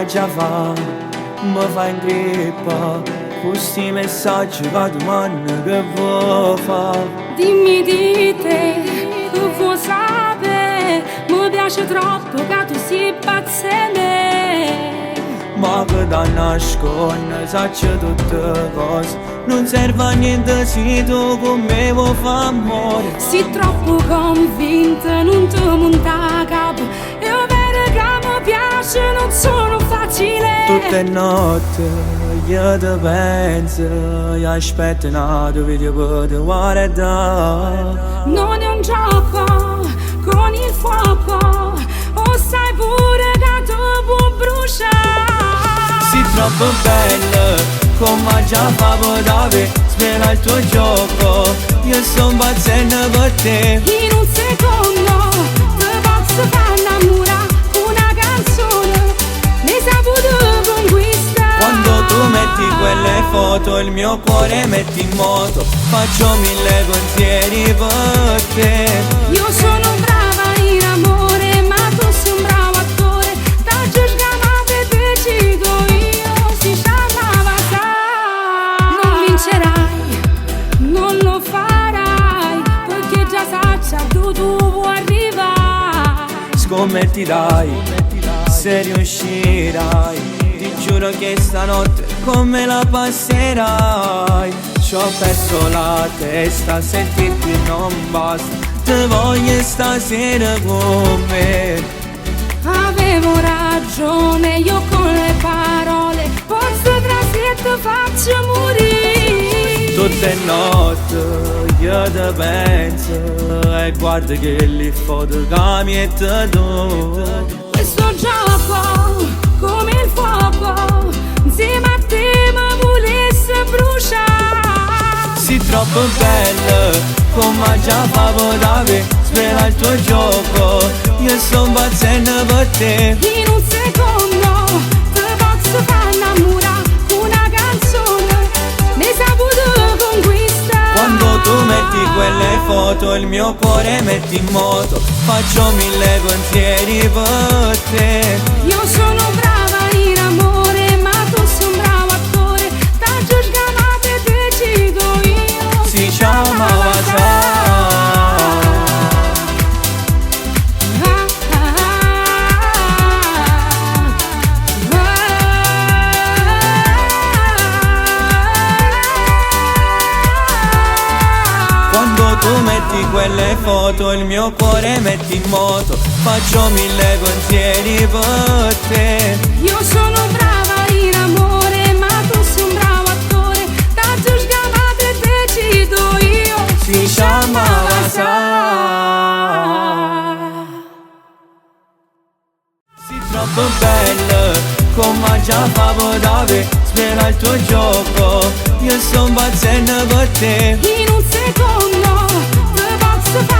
come già va, mi fai in grippa. Questi messaggi va domani che vuoi fare? Dimmi di te, che vuoi sapere? Mi piace troppo che tu si pazzene. Ma che da nasconde, sacci tutte cose. Non serve a niente se tu con me vuoi fare amore. Sei troppo convinta, non ti monta a capo. Io vedo che mi piace, non sono facile. Tutte notte io ti penso, io aspetto una tua video per ti guardare. Non è un gioco con il fuoco, o sai pure che tu puoi bruciare. Sei troppo bella, come già fa potere, spera il tuo gioco. Io sto impazzendo per te. In un secondo ti posso far innamorare con una canzone. Ne saputo conquistare. Quando tu metti quelle foto il mio cuore metti in moto. Faccio mille pensieri per te. Io sono brava in amore, ma tu sei un bravo attore. Da giudica te decido io, si chiamava sai. Non vincerai, non lo farai, perché già sai a dove tu vuoi arrivare. Scommetti dai, se riuscirai. Ti giuro che stanotte come la passerai. Ci ho perso la testa, sentirti non basta. Ti voglio stasera con me. Avevo ragione io con le parole, posso trasire ti faccio morire. Tutte notti io ti penso e guarda che li foto che mi tu. Questo gioco come il fuoco, insieme a te mi volesse bruciare. Sei troppo bella, come già fa potere, spera il tuo gioco. Io sto impazzendo per te. In un secondo ti posso far innamorare con una canzone. Ne saputo conquistare. Quando tu metti quelle foto il mio cuore metti in moto. Faccio mille pensieri per te. Io sono brava in amore, ma tu sei un bravo attore. Da giudica te decido io. Si chiamava sai. Quando tu metti quelle foto il mio cuore metti in moto. Faccio mille pensieri per te. Io sono brava in amore, ma tu sei un bravo attore. Da giudica te decido io. Si chiamava sai. Sei troppo bella, come già fa potere, spera il tuo gioco. Io sto impazzendo per te. In un secondo ti posso fare